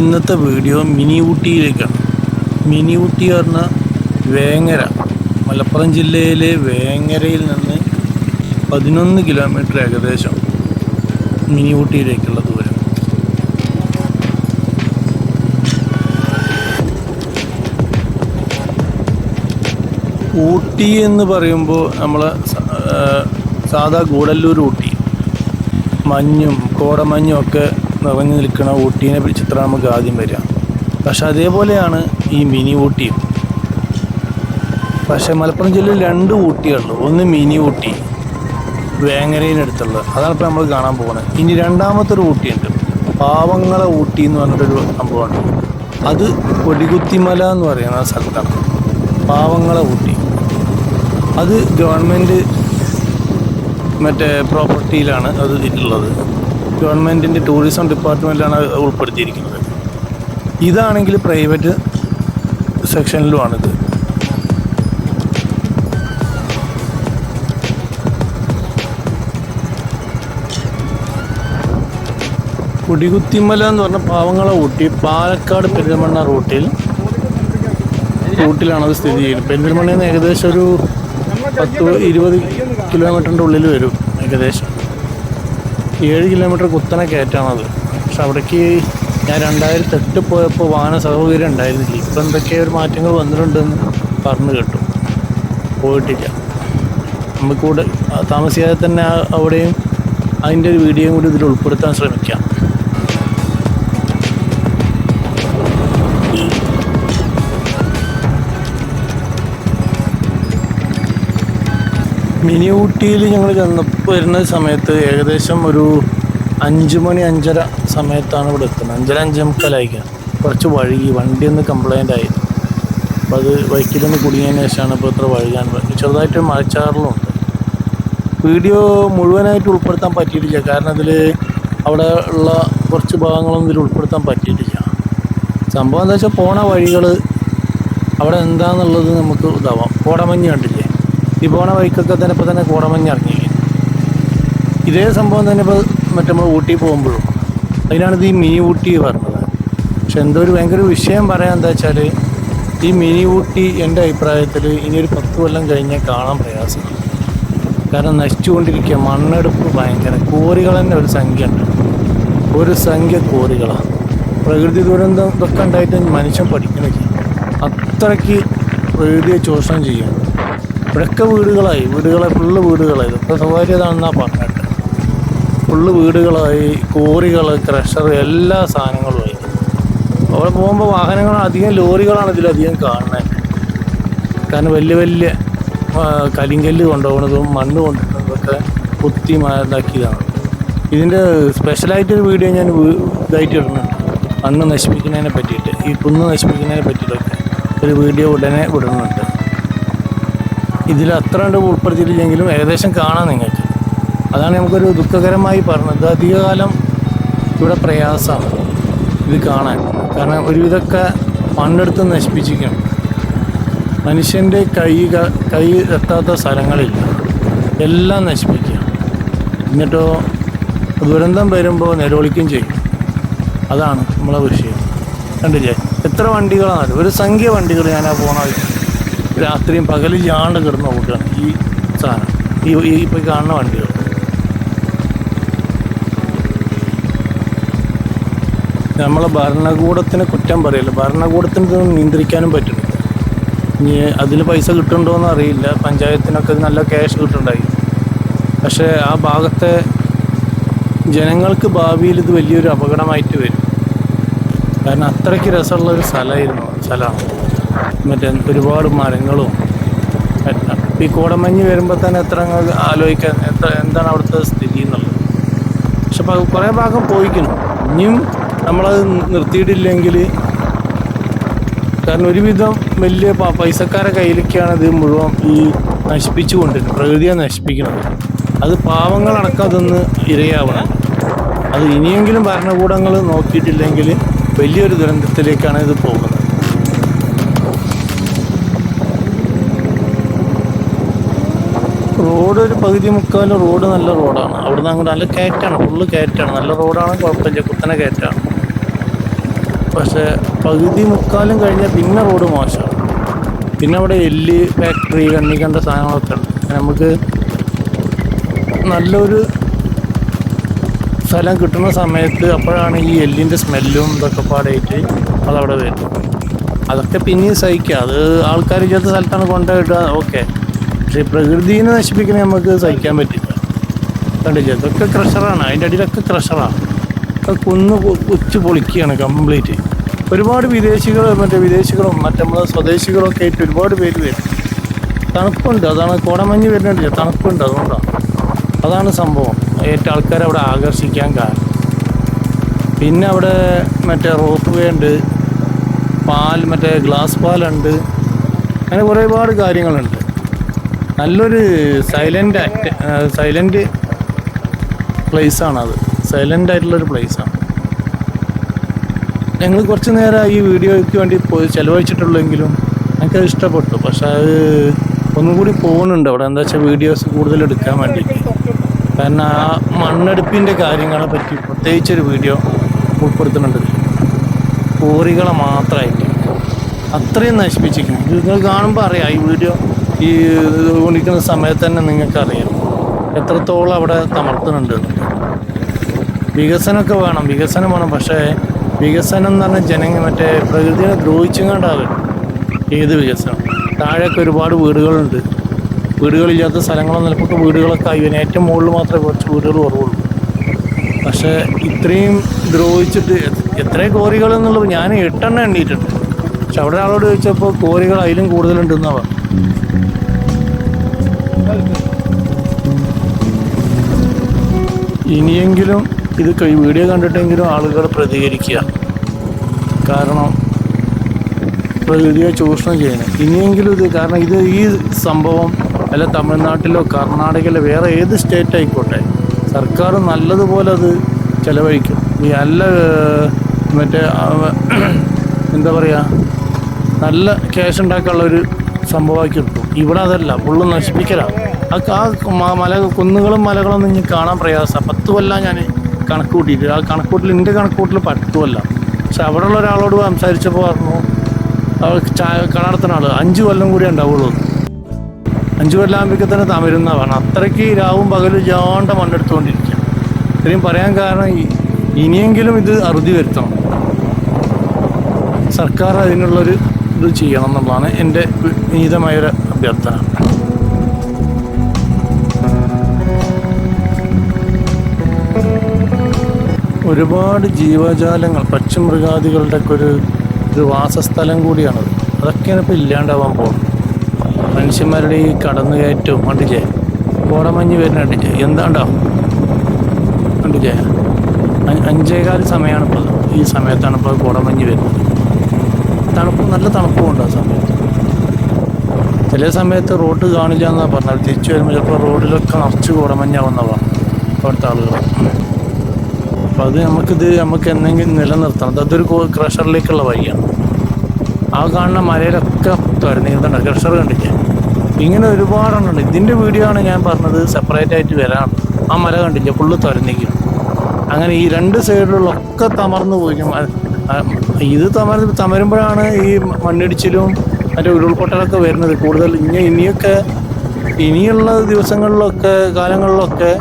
ഇന്നത്തെ video mini ഊട്ടിയിലേക്കാണ്. Mini Ooty പറഞ്ഞാൽ വേങ്ങര, മലപ്പുറം ജില്ലയിലെ വേങ്ങരയിൽ നിന്ന് 11 കിലോമീറ്റർ ഏകദേശം മിനി ഊട്ടിയിലേക്കുള്ള ദൂരം. ഊട്ടി എന്ന് പറയുമ്പോൾ നമ്മൾ സാധാ ഗൂഡല്ലൂർ ഊട്ടി, മഞ്ഞും കോടമഞ്ഞും ഒക്കെ നിറഞ്ഞു നിൽക്കുന്ന ഊട്ടീനെ ചിത്രം നമുക്ക് ആദ്യം വരിക. പക്ഷെ അതേപോലെയാണ് ഈ മിനി ഊട്ടിയും. പക്ഷെ മലപ്പുറം ജില്ലയിൽ 2 ഊട്ടികളുള്ളൂ. ഒന്ന് മിനി ഊട്ടി വേങ്ങരയിനടുത്തുള്ളത്, അതാണ് ഇപ്പോൾ നമ്മൾ കാണാൻ പോകുന്നത്. ഇനി രണ്ടാമത്തെ ഒരു ഊട്ടിയുണ്ട്, പാവങ്ങളെ ഊട്ടി എന്ന് പറഞ്ഞിട്ടൊരു സംഭവമുണ്ട്. അത് കൊടികുത്തിമല എന്ന് പറയുന്ന സ്ഥലത്താണ് പാവങ്ങളെ ഊട്ടി. അത് ഗവൺമെൻറ് മറ്റേ പ്രോപ്പർട്ടിയിലാണ് അത് ഉള്ളത്. ഗവൺമെൻറ്റിൻ്റെ ടൂറിസം ഡിപ്പാർട്ട്മെൻറ്റിലാണ് അത് ഉൾപ്പെടുത്തിയിരിക്കുന്നത്. ഇതാണെങ്കിൽ പ്രൈവറ്റ് സെക്ഷനിലുമാണിത്. കൊടികുത്തിമല എന്ന് പറഞ്ഞ പാവങ്ങളെ ഊട്ടി പാലക്കാട് പെരിന്തൽമണ്ണ റൂട്ടിലാണത് സ്ഥിതി ചെയ്യുന്നത്. പെരിന്തൽമണ്ണയിൽ നിന്ന് ഏകദേശം ഒരു 10-20 കിലോമീറ്ററിൻ്റെ ഉള്ളിൽ വരും. ഏകദേശം 7 കിലോമീറ്റർ കുത്തനെ കയറ്റാണത്. പക്ഷെ അവിടേക്ക് ഞാൻ 2008 പോയപ്പോൾ വാഹന സൗകര്യം ഉണ്ടായിരുന്നില്ല. ഇപ്പം എന്തൊക്കെയോ ഒരു മാറ്റങ്ങൾ വന്നിട്ടുണ്ടെന്ന് പറഞ്ഞു കേട്ടു. പോയിട്ടില്ല. നമുക്കിവിടെ താമസിയാതെ തന്നെ അവിടെയും അതിൻ്റെ ഒരു വീഡിയോയും കൂടി ഇതിൽ ഉൾപ്പെടുത്താൻ ശ്രമിക്കാം. മിനി ഊട്ടിയിൽ ഞങ്ങൾ വരുന്ന സമയത്ത് ഏകദേശം ഒരു 5 മണി 5:30 സമയത്താണ് ഇവിടെ എത്തുന്നത്. 5:45 കുറച്ച് വഴുകി, വണ്ടി ഒന്ന് കംപ്ലൈൻ്റ് ആയി. അപ്പോൾ അത് ബൈക്കിലൊന്ന് കുടുങ്ങിയതിന് ശേഷമാണ് ഇപ്പോൾ ഇത്ര വഴുകാൻ. ചെറുതായിട്ട് മഴച്ചാറലുണ്ട്. വീഡിയോ മുഴുവനായിട്ട് ഉൾപ്പെടുത്താൻ പറ്റിയിട്ടില്ല, കാരണം ഇതിൽ അവിടെ ഉള്ള കുറച്ച് ഭാഗങ്ങളൊന്നും ഇതിൽ ഉൾപ്പെടുത്താൻ പറ്റിയിട്ടില്ല. സംഭവം എന്താ വെച്ചാൽ പോണ വഴികൾ അവിടെ എന്താണെന്നുള്ളത് നമുക്ക് ഇതാവാം. കോടമഞ്ഞ് കണ്ടില്ലേ? ഈ പോണ വഴിക്കൊക്കെ തന്നെ ഇപ്പോൾ തന്നെ കോടമഞ്ഞ് ഇറങ്ങിയിരിക്കും. ഇതേ സംഭവം തന്നെ ഇപ്പോൾ നമ്മൾ ഊട്ടി പോകുമ്പോഴും അതിനാണിത് ഈ മിനി ഊട്ടി പറഞ്ഞത്. പക്ഷെ എന്തോ ഒരു ഭയങ്കര വിഷയം പറയാൻ എന്താ വെച്ചാൽ, ഈ മിനി ഊട്ടി എൻ്റെ അഭിപ്രായത്തിൽ ഇനിയൊരു 10 കൊല്ലം കഴിഞ്ഞാൽ കാണാൻ പ്രയാസമാണ്. കാരണം നശിച്ചുകൊണ്ടിരിക്കുക, മണ്ണെടുപ്പ് ഭയങ്കര, കോറികൾ തന്നെ ഒരു സംഖ്യ ഉണ്ട്. ഒരു സംഖ്യ കോറികളാണ്. പ്രകൃതി ദുരന്തം ഇതൊക്കെ ഉണ്ടായിട്ട് മനുഷ്യൻ പഠിക്കണില്ല. അത്രയ്ക്ക് പ്രകൃതിയെ ചൂഷണം ചെയ്യാണ്. ഇവിടെയൊക്കെ വീടുകളെ ഫുള്ള് വീടുകളായി. ഇതൊക്കെ സ്വകാര്യതാണെന്നാണ് പറഞ്ഞിട്ട്. ഫുള്ള് വീടുകളായി, കോറികൾ, ക്രഷർ, എല്ലാ സാധനങ്ങളുമായി. അവിടെ പോകുമ്പോൾ വാഹനങ്ങൾ അധികം ലോറികളാണ് ഇതിലധികം കാണുന്നത്. കാരണം വലിയ കരിങ്കല്ല് കൊണ്ടുപോകുന്നതും മണ്ണ് കൊണ്ടുപോകുന്നതൊക്കെ കുത്തി ഇതാക്കിയതാണ്. ഇതിൻ്റെ സ്പെഷ്യലായിട്ടൊരു വീഡിയോ ഞാൻ ഇതായിട്ട് ഇടുന്നുണ്ട്, മണ്ണ് നശിപ്പിക്കുന്നതിനെ പറ്റിയിട്ട്, ഈ കുന്ന് നശിപ്പിക്കുന്നതിനെ പറ്റിയിട്ടൊക്കെ ഒരു വീഡിയോ ഉടനെ വിടുന്നുണ്ട്. ഇതിൽ അത്ര കണ്ട് ഉൾപ്പെടുത്തിയിട്ടില്ലെങ്കിലും ഏകദേശം കാണാം നിങ്ങൾക്ക്. അതാണ് നമുക്കൊരു ദുഃഖകരമായി പറഞ്ഞത്. അധികകാലം ഇവിടെ പ്രയാസമാണ് ഇത് കാണാൻ. കാരണം ഒരുവിധമൊക്കെ മണ്ണെടുത്ത് നശിപ്പിച്ചിരിക്കണം. മനുഷ്യൻ്റെ കൈ എത്താത്ത സ്ഥലങ്ങളില്ല, എല്ലാം നശിപ്പിക്കുക. എന്നിട്ടോ ദുരന്തം വരുമ്പോൾ നിലവിളിക്കുകയും ചെയ്യും. അതാണ് നമ്മളെ വിഷയം. കണ്ടില്ലേ എത്ര വണ്ടികളാണ്? ഒരു സംഖ്യ വണ്ടികൾ ഞാനാ പോണത്. രാത്രിയും പകലും ഞാണ്ട് കിടന്ന് ഓടുകയാണ് ഈ സാധനം, ഈ ഇപ്പോൾ കാണുന്ന വണ്ടികൾ. നമ്മളെ ഭരണകൂടത്തിന് കുറ്റം പറയില്ല, ഭരണകൂടത്തിന് ഇതൊന്നും നിയന്ത്രിക്കാനും പറ്റുന്നില്ല. ഇനി അതിൽ പൈസ കിട്ടുന്നുണ്ടോയെന്ന് അറിയില്ല. പഞ്ചായത്തിനൊക്കെ നല്ല ക്യാഷ് കിട്ടുന്നുണ്ടായി. പക്ഷേ ആ ഭാഗത്തെ ജനങ്ങൾക്ക് ഭാവിയിൽ ഇത് വലിയൊരു അപകടമായിട്ട് വരും. കാരണം അത്രയ്ക്ക് രസമുള്ളൊരു സ്ഥലമാണ്. മറ്റേ ഒരുപാട് മരങ്ങളും. ഈ കോടമഞ്ഞ് വരുമ്പോൾ തന്നെ എത്ര ആലോചിക്കാൻ എന്താണ് അവിടുത്തെ സ്ഥിതി എന്നുള്ളത്. പക്ഷെ കുറേ ഭാഗം പോയിക്കുന്നു. ഇനിയും നമ്മളത് നിർത്തിയിട്ടില്ലെങ്കിൽ, കാരണം ഒരുവിധം വലിയ പൈസക്കാരെ കയ്യിലേക്കാണ് ഇത് മുഴുവൻ ഈ നശിപ്പിച്ചു കൊണ്ടിരുന്നത്, പ്രകൃതിയെ നശിപ്പിക്കുന്നത്. അത് പാവങ്ങളടക്കം അതൊന്ന് ഇരയാവണം. അത് ഇനിയെങ്കിലും ഭരണകൂടങ്ങൾ നോക്കിയിട്ടില്ലെങ്കിൽ വലിയൊരു ദുരന്തത്തിലേക്കാണ് ഇത് പോകുന്നത്. റോഡ് ഒരു പകുതി മുക്കാലും റോഡ് നല്ല റോഡാണ്. അവിടുന്ന് അങ്ങോട്ട് നല്ല കയറ്റാണ്, ഫുള്ള് കയറ്റാണ്. നല്ല റോഡാണ്, കുഴപ്പമില്ല, കുത്തനെ കയറ്റാണ്. പക്ഷേ പകുതി മുക്കാലും കഴിഞ്ഞാൽ പിന്നെ റോഡ് മോശമാണ്. പിന്നെ അവിടെ എല്ല് ഫാക്ടറി കണ്ണിക്കണ്ട സാധനങ്ങളൊക്കെ ഉണ്ട്. നമുക്ക് നല്ലൊരു സ്ഥലം കിട്ടുന്ന സമയത്ത് അപ്പോഴാണ് ഈ എല്ലിൻ്റെ സ്മെല്ലും ഇതൊക്കെ പാടായിട്ട് അതവിടെ വരും. അതൊക്കെ പിന്നെയും സഹിക്കുക. അത് ആൾക്കാർ ഇല്ലാത്ത സ്ഥലത്താണ് കൊണ്ടുപോയിടുക, ഓക്കെ. പക്ഷേ പ്രകൃതിനെ നശിപ്പിക്കുന്നത് നമുക്ക് സഹിക്കാൻ പറ്റില്ല. കണ്ടില്ല, ഇതൊക്കെ ക്രഷറാണ്. അതിൻ്റെ അടിയിലൊക്കെ ക്രഷറാണ്. അത് കുന്ന് ഉച്ച പൊളിക്കുകയാണ് കംപ്ലീറ്റ്. ഒരുപാട് വിദേശികളും മറ്റേ നമ്മളെ സ്വദേശികളൊക്കെ ആയിട്ട് ഒരുപാട് പേര് വരും. തണുപ്പുണ്ട്, അതാണ് കോടമഞ്ഞ് വരുന്നുണ്ടില്ല, തണുപ്പുണ്ട്, അതുകൊണ്ടാണ്. അതാണ് സംഭവം ഏറ്റവും ആൾക്കാരെ അവിടെ ആകർഷിക്കാൻ കാരണം. പിന്നെ അവിടെ മറ്റേ റോപ്പ് വേ ഉണ്ട്, മറ്റേ ഗ്ലാസ് പാലുണ്ട്, അങ്ങനെ ഒരുപാട് കാര്യങ്ങളുണ്ട്. നല്ലൊരു സൈലൻറ്റ് പ്ലേസാണത്. സൈലൻ്റ് ആയിട്ടുള്ളൊരു പ്ലേസാണ്. ഞങ്ങൾ കുറച്ച് നേരം ഈ വീഡിയോയ്ക്ക് വേണ്ടി പോയി ചിലവഴിച്ചിട്ടുള്ളെങ്കിലും എനിക്കത് ഇഷ്ടപ്പെട്ടു. പക്ഷെ അത് ഒന്നും കൂടി പോകുന്നുണ്ട് അവിടെ. എന്താ വെച്ചാൽ വീഡിയോസ് കൂടുതൽ എടുക്കാൻ വേണ്ടിയിട്ട്. കാരണം ആ മണ്ണെടുപ്പിൻ്റെ കാര്യങ്ങളെ പറ്റി പ്രത്യേകിച്ചൊരു വീഡിയോ ഉൾപ്പെടുത്തുന്നുണ്ട്. കോറികളെ മാത്രമായിട്ട് അത്രയും നശിപ്പിച്ചിരിക്കും. നിങ്ങൾ കാണുമ്പോൾ അറിയാം, ഈ വീഡിയോ ഈ ഓടിക്കുന്ന സമയത്ത് തന്നെ നിങ്ങൾക്കറിയാം എത്രത്തോളം അവിടെ തമർത്തുന്നുണ്ട്. വികസനമൊക്കെ വേണം. പക്ഷേ വികസനം എന്ന് പറഞ്ഞാൽ മറ്റേ പ്രകൃതിയെ ദ്രോഹിച്ചുകൊണ്ടാകും ഏത് വികസനം. താഴെയൊക്കെ ഒരുപാട് വീടുകളുണ്ട്. വീടുകളില്ലാത്ത സ്ഥലങ്ങളൊന്നും ചിലപ്പോൾ വീടുകളൊക്കെ ആയി. ഏറ്റവും മുകളിൽ മാത്രമേ കുറച്ച് വീടുകൾ കുറവുള്ളൂ. പക്ഷേ ഇത്രയും ദ്രോഹിച്ചിട്ട് എത്ര കോറികൾ എന്നുള്ളത് ഞാൻ 8 എണ്ണിയിട്ടുണ്ട്. പക്ഷെ അവിടെ ആളോട് ചോദിച്ചപ്പോൾ കോറികൾ അതിലും കൂടുതലുണ്ടെന്നാണ് പറഞ്ഞത്. ഇനിയെങ്കിലും ഇത് വീഡിയോ കണ്ടിട്ടെങ്കിലും ആളുകൾ പ്രതികരിക്കുക. കാരണം പ്രകൃതിയെ ചൂഷണം ചെയ്യണം ഇനിയെങ്കിലും ഇത്. കാരണം ഈ സംഭവം അല്ല തമിഴ്നാട്ടിലോ കർണാടകയിലോ വേറെ ഏത് സ്റ്റേറ്റ് ആയിക്കോട്ടെ, സർക്കാർ നല്ലതുപോലെ അത് ചെലവഴിക്കും. ഈ നല്ല മറ്റേ എന്താ പറയുക, നല്ല ക്യാഷ് ഉണ്ടാക്കാനുള്ളൊരു സംഭവമാക്കി എടുക്കും. ഇവിടെ അതല്ല, ഫുള്ള് നശിപ്പിക്കലാണ്. കുന്നുകളും മലകളൊന്നും ഇനി കാണാൻ പ്രയാസമാണ്. 10 കൊല്ലം ഞാൻ കണക്ക് കൂട്ടിയിട്ട്, ആ കണക്കൂട്ടിൽ എൻ്റെ കണക്കൂട്ടിൽ 10 കൊല്ലം. പക്ഷെ അവിടെയുള്ള ഒരാളോട് സംസാരിച്ചപ്പോൾ പറഞ്ഞു, കട നടത്തുന്ന ആൾ 5 കൊല്ലം കൂടി ഉണ്ടാവുള്ളൂ. 5 കൊല്ലം ആകുമ്പോഴേക്ക് തന്നെ തമരുന്ന പറഞ്ഞു. അത്രയ്ക്ക് രാവും പകലും ജാണ്ട മണ്ണെടുത്തുകൊണ്ടിരിക്കുക. ഇത്രയും പറയാൻ കാരണം ഇനിയെങ്കിലും ഇത് അറുതി വരുത്തണം. സർക്കാർ അതിനുള്ളൊരു ഇത് ചെയ്യണം എന്നുള്ളതാണ് എൻ്റെ വിനീതമായൊരു അഭ്യർത്ഥന. ഒരുപാട് ജീവജാലങ്ങൾ, പക്ഷിമൃഗാദികളുടെ ഒക്കെ ഒരു വാസസ്ഥലം കൂടിയാണത്. അതൊക്കെയാണ് ഇപ്പോൾ ഇല്ലാണ്ടാവാൻ പോകുന്നത്. മനുഷ്യന്മാരുടെ ഈ കടന്നുകയറ്റവും കണ്ടില്ലേ, കോടമഞ്ഞ് വരുന്ന കണ്ടില്ലേ, എന്താണ്ടാവും കണ്ടില്ലേ. 5:15 സമയമാണ് ഇപ്പോൾ. ഈ സമയത്താണ് ഇപ്പോൾ കോടമഞ്ഞ് വരുന്നത്. നല്ല തണുപ്പുമുണ്ട് ആ സമയത്ത്. ചില സമയത്ത് റോഡ് കാണില്ല എന്നാണ് പറഞ്ഞത്. തിരിച്ചു വരുമ്പോൾ ചിലപ്പോൾ റോഡിലൊക്കെ നിറച്ച് കോടമഞ്ഞാവുന്നതാണ് അവിടുത്തെ ആളുകൾ. അപ്പോൾ അത് നമുക്ക് എന്തെങ്കിലും നിലനിർത്തണം. അതൊരു ക്രഷറിലേക്കുള്ള വഴിയാണ്. ആ കാണുന്ന മലയിലൊക്കെ തുരന്നിരുന്നുണ്ട്. ക്രഷർ കണ്ടില്ലേ, ഇങ്ങനെ ഒരുപാടെണ്ണുണ്ട്. ഇതിൻ്റെ വീഡിയോ ആണ് ഞാൻ പറഞ്ഞത്, സെപ്പറേറ്റ് ആയിട്ട് വരാം. ആ മല കണ്ടില്ലേ, ഫുള്ള് തുരന്നിരിക്കും. അങ്ങനെ ഈ 2 സൈഡിലുള്ളൊക്കെ തമർന്നു പോയിരിക്കും. ഇത് തമരുമ്പോഴാണ് ഈ മണ്ണിടിച്ചിലും മറ്റേ ഉരുൾപൊട്ടലൊക്കെ വരുന്നത് കൂടുതൽ. ഇനിയുള്ള ദിവസങ്ങളിലൊക്കെ കാലങ്ങളിലൊക്കെ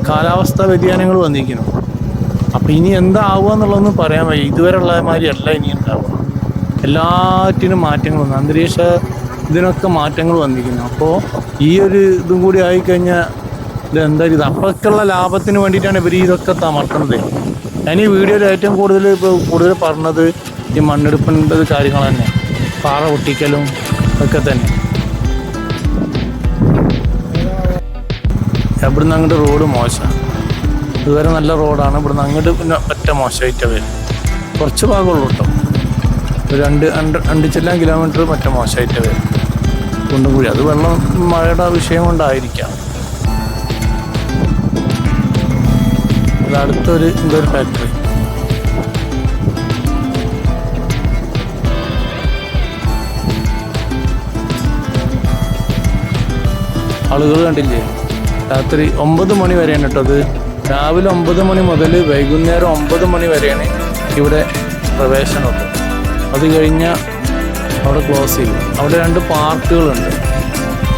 കാലാവസ്ഥ വ്യതിയാനങ്ങൾ വന്നിരിക്കുന്നു. അപ്പം ഇനി എന്താവുക എന്നുള്ളതൊന്നും പറയാൻ വയ്യ. ഇതുവരെയുള്ള മാതിരി അല്ല ഇനി ഉണ്ടാവുക. എല്ലാറ്റിനും മാറ്റങ്ങൾ വന്നു. അന്തരീക്ഷ ഇതിനൊക്കെ മാറ്റങ്ങൾ വന്നിരിക്കുന്നു. അപ്പോൾ ഈ ഒരു ഇതും കൂടി ആയിക്കഴിഞ്ഞാൽ ഇതെന്താ ഇത് അപ്പൊക്കെയുള്ള ലാഭത്തിന് വേണ്ടിയിട്ടാണ് ഇവർ ഇതൊക്കെ തമർത്തുന്നത്. ഞാൻ ഈ വീഡിയോയിൽ ഏറ്റവും കൂടുതൽ പറഞ്ഞത് ഈ മണ്ണെടുപ്പിൻ്റെ കാര്യങ്ങൾ തന്നെ, പാറ പൊട്ടിക്കലും ഒക്കെ തന്നെ. ഇവിടുന്ന് അങ്ങോട്ട് റോഡ് മോശമാണ്. ഇതുവരെ നല്ല റോഡാണ്. ഇവിടുന്ന് അങ്ങോട്ട് പിന്നെ ഒറ്റ മോശമായിട്ട് വരും. കുറച്ച് ഭാഗമുള്ളൂ കേട്ടോ. ഒരു 2 കിലോമീറ്റർ മറ്റേ മോശമായിട്ട് വരും. കുണ്ടും കൂടി അത് വെള്ളം മഴയുടെ വിഷയം കൊണ്ടായിരിക്കാം. ഇത് അടുത്തൊരു ഫാക്ടറി. ആളുകൾ കണ്ടില്ലേ, രാത്രി 9 മണി വരെയാണ് കേട്ടോ. അത് രാവിലെ 9 മണി മുതൽ വൈകുന്നേരം 9 മണി വരെയാണ് ഇവിടെ പ്രവേശനമുള്ളൂ. അത് കഴിഞ്ഞാൽ അവിടെ ക്ലോസ് ചെയ്യും. അവിടെ 2 പാർക്കുകളുണ്ട്.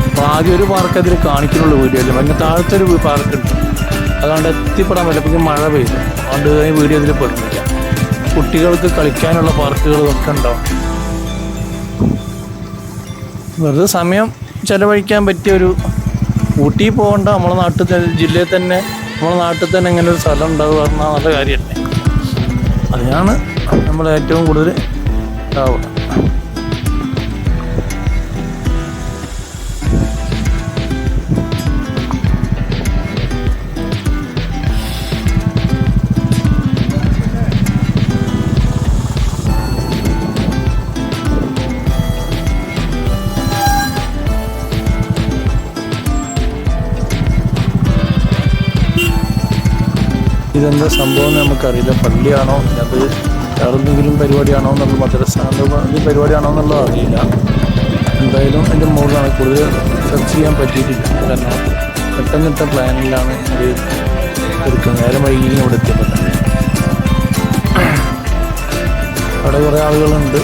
അപ്പോൾ ആദ്യം ഒരു പാർക്ക് അതിൽ കാണിക്കുന്നുള്ളൂ വീഡിയോയിൽ. അതിൻ്റെ താഴത്തെ ഒരു പാർക്കുണ്ട്. അതുകൊണ്ട് എത്തിപ്പെടാൻ പറ്റില്ല. അപ്പോൾ മഴ പെയ്തു, അതുകൊണ്ട് ഈ വീഡിയോ ഇതിൽ പെടുന്നില്ല. കുട്ടികൾക്ക് കളിക്കാനുള്ള പാർക്കുകളും ഒക്കെ ഉണ്ടാവും. വെറുതെ സമയം ചിലവഴിക്കാൻ പറ്റിയൊരു, ഊട്ടി പോകേണ്ട, നമ്മളെ നാട്ടിൽ ജില്ലയിൽ തന്നെ, നമ്മളെ നാട്ടിൽ തന്നെ ഇങ്ങനെ ഒരു സ്ഥലം ഉണ്ടാവുക പറഞ്ഞാൽ നല്ല കാര്യമല്ലേ. അതിനാണ് നമ്മൾ ഏറ്റവും കൂടുതൽ ഉണ്ടാവുക. ഇതെന്താ സംഭവം എന്ന് നമുക്കറിയില്ല. പള്ളിയാണോ അത് വേറെന്തെങ്കിലും പരിപാടിയാണോ എന്നുള്ള, മദ്രസാൻ്റെ പരിപാടിയാണോ എന്നുള്ളത് അറിയില്ല. എന്തായാലും എൻ്റെ മുകളിലാണ്. കൂടുതൽ സെർച്ച് ചെയ്യാൻ പറ്റിയിട്ടില്ല. കാരണം പെട്ടെന്നിട്ട പ്ലാനിലാണ് ഇത് എടുക്കുന്നത്. നേരം വൈകി ഇവിടെ എത്തിയപ്പോൾ തന്നെ അവിടെ കുറേ ആളുകളുണ്ട്.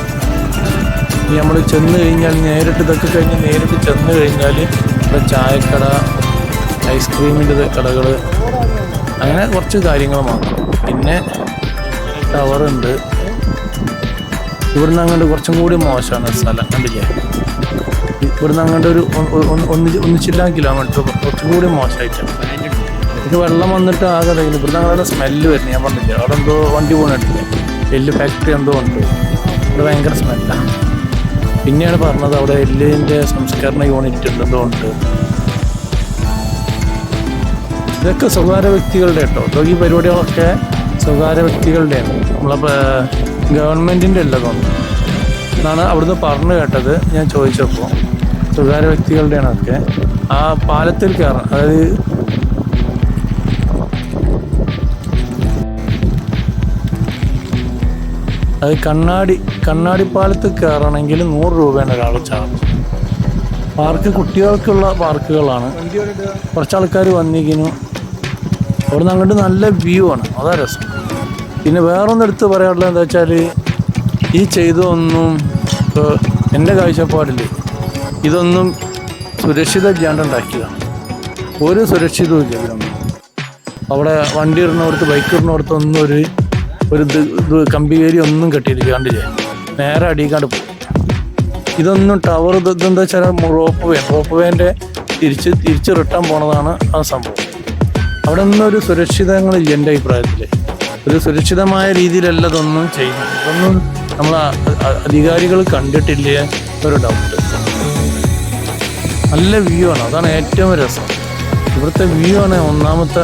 ഇനി നമ്മൾ ചെന്ന് കഴിഞ്ഞാൽ നേരിട്ട് ഇതൊക്കെ കഴിഞ്ഞ് നേരിട്ട് ചെന്ന് കഴിഞ്ഞാൽ ഇവിടെ ചായക്കട, ഐസ്ക്രീമിൻ്റെ കടകൾ, അങ്ങനെ കുറച്ച് കാര്യങ്ങൾ മാത്രം. പിന്നെ ടവറുണ്ട്. ഇവിടുന്ന് അങ്ങോട്ട് കുറച്ചും കൂടി മോശമാണ് സ്ഥലം, കണ്ടില്ലേ? ഇവിടുന്ന് അങ്ങോട്ട് ഒരു 1 കിലോമീറ്റർ കുറച്ചും കൂടി മോശമായിട്ടാണ്. ഇത് വെള്ളം വന്നിട്ട് ആകെ ഇല്ല. ഇവിടുന്ന് അങ്ങനെ സ്മെല്ല് വരുന്നത് ഞാൻ പറഞ്ഞില്ല. അവിടെ എന്തോ വണ്ടി പോകണിട്ടില്ലേ, എല്ല് ഫാക്ടറി എന്തോ ഉണ്ട്. ഇവിടെ ഭയങ്കര സ്മെല്ലാണ്. പിന്നെയാണ് പറഞ്ഞത് അവിടെ എല്ലിൻ്റെ സംസ്കരണ യൂണിറ്റ് ഉണ്ട്, എന്തോ ഉണ്ട്. ഇതൊക്കെ സ്വകാര്യ വ്യക്തികളുടെ കേട്ടോ. ഈ പരിപാടികളൊക്കെ സ്വകാര്യ വ്യക്തികളുടെയാണ്, നമ്മളെ ഗവൺമെൻറ്റിൻ്റെ അല്ല തോന്നുന്നു എന്നാണ് അവിടുന്ന് പറഞ്ഞു കേട്ടത്. ഞാൻ ചോദിച്ചപ്പോൾ സ്വകാര്യ വ്യക്തികളുടെയാണ് ഒക്കെ. ആ പാലത്തിൽ കയറാൻ, അതായത് കണ്ണാടി പാലത്തിൽ കയറണമെങ്കിൽ 100 രൂപയാണ് ഒരാൾ ചാർജ്. പാർക്ക് കുട്ടികൾക്കുള്ള പാർക്കുകളാണ്. കുറച്ച് ആൾക്കാർ വന്നിരിക്കുന്നു. അവിടെ നിന്ന് അങ്ങോട്ട് നല്ല വ്യൂ ആണ്, അതാ രസം. പിന്നെ വേറൊന്നും എടുത്ത് പറയാനുള്ളത് എന്താ വെച്ചാൽ, ഈ ചെയ്തൊന്നും ഇപ്പോൾ എൻ്റെ കാഴ്ചപ്പാടിൽ ഇതൊന്നും സുരക്ഷിതം ഇല്ലാണ്ട് ഉണ്ടാക്കിയതാണ്. ഒരു സുരക്ഷിതവും ഇല്ല ഇതിനൊന്നും. അവിടെ വണ്ടി ഇടുന്നിടത്ത്, ബൈക്ക് ഇടുന്നിടത്തൊന്നും ഒരു കമ്പിവേരി ഒന്നും കെട്ടിയിട്ടില്ല, കണ്ടില്ലേ? നേരെ അടിക്കാണ്ട് പോകും. ഇതൊന്നും ടവർ, ഇതെന്താ വെച്ചാൽ റോപ്പ് വേൻ്റെ തിരിച്ച് റിട്ടേൺ പോണതാണ് ആ സംഭവം. അവിടെ ഒന്നും ഒരു സുരക്ഷിതങ്ങളില്ല എൻ്റെ അഭിപ്രായത്തിൽ. ഒരു സുരക്ഷിതമായ രീതിയിലല്ല ഇതൊന്നും ചെയ്യുന്നത്. ഇതൊന്നും നമ്മൾ അധികാരികൾ കണ്ടിട്ടില്ലേ ഒരു ഡൗട്ട്. നല്ല വ്യൂ ആണ്, അതാണ് ഏറ്റവും രസം. ഇവിടുത്തെ വ്യൂ ആണ് ഒന്നാമത്തെ.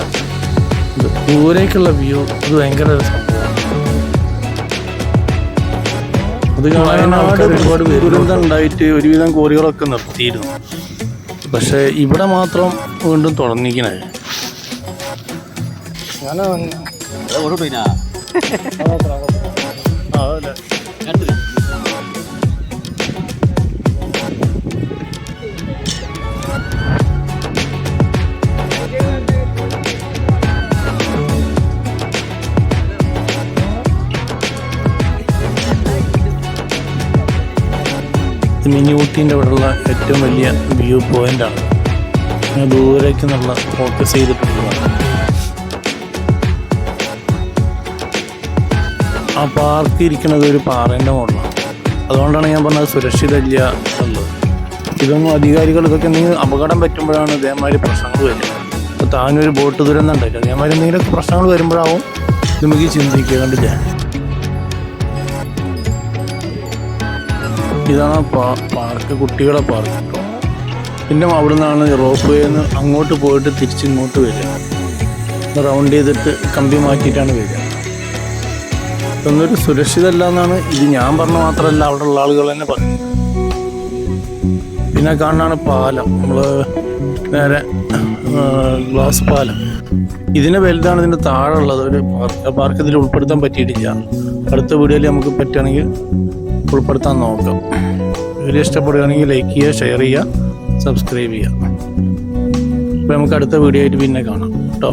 ദൂരേക്കുള്ള വ്യൂ അത് ഭയങ്കര രസം. അത് വയനാട് ഒരുപാട് ദുരന്തം ഉണ്ടായിട്ട് ഒരുവിധം കോറികളൊക്കെ നിർത്തിയിരുന്നു. പക്ഷെ ഇവിടെ മാത്രം വീണ്ടും തുടങ്ങിക്കണേ. മിനി ഊട്ടീൻ്റെ അവിടെയുള്ള ഏറ്റവും വലിയ വ്യൂ പോയിൻ്റാണ്. ദൂരേക്ക് നല്ല ഫോക്കസ് ചെയ്തിട്ടുള്ളതാണ്. ആ പാർക്ക് ഇരിക്കുന്നത് ഒരു പാറേൻ്റെ മുകളിലാണ്. അതുകൊണ്ടാണ് ഞാൻ പറഞ്ഞത് സുരക്ഷിതമില്ല എന്നുള്ളത്. ഇതൊന്നും അധികാരികൾ ഇതൊക്കെ എന്തെങ്കിലും അപകടം പറ്റുമ്പോഴാണ് ഇതേമാതിരി പ്രശ്നങ്ങൾ വരിക. ഇപ്പോൾ താനൊരു ബോട്ട് ദുരന്തം ഉണ്ടായില്ല, അതേമാതിരി എന്തെങ്കിലുമൊക്കെ പ്രശ്നങ്ങൾ വരുമ്പോഴാവും ഇത് നമുക്ക് ചിന്തിക്കുക. കണ്ടില്ലേ? ഇതാണ് പാർക്ക്, കുട്ടികളെ പാർക്ക് കേട്ടോ. പിന്നെ അവിടെ നിന്നാണ് റോപ്പ് വേന്ന് അങ്ങോട്ട് പോയിട്ട് തിരിച്ചിങ്ങോട്ട് വരിക. റൗണ്ട് ചെയ്തിട്ട് കമ്പി മാറ്റിയിട്ടാണ് വരിക. ഇതൊന്നൊരു സുരക്ഷിതമല്ല എന്നാണ് ഇത് ഞാൻ പറഞ്ഞ മാത്രമല്ല അവിടെ ഉള്ള ആളുകൾ തന്നെ പറയുന്നത്. പിന്നെ കാണാനാണ് പാലം, നമ്മൾ നേരെ ഗ്ലാസ് പാലം. ഇതിന് വലുതാണ് ഇതിൻ്റെ താഴെ ഉള്ളത് ഒരു പാർക്ക്. ഇതിൽ ഉൾപ്പെടുത്താൻ പറ്റിയിട്ടില്ല. അടുത്ത വീഡിയോയിൽ നമുക്ക് പറ്റുകയാണെങ്കിൽ ഉൾപ്പെടുത്താൻ നോക്കാം. വീഡിയോ ഇഷ്ടപ്പെടുകയാണെങ്കിൽ ലൈക്ക് ചെയ്യുക, ഷെയർ ചെയ്യുക, സബ്സ്ക്രൈബ് ചെയ്യുക. അപ്പോൾ നമുക്ക് അടുത്ത വീഡിയോ ആയിട്ട് പിന്നെ കാണാം കേട്ടോ.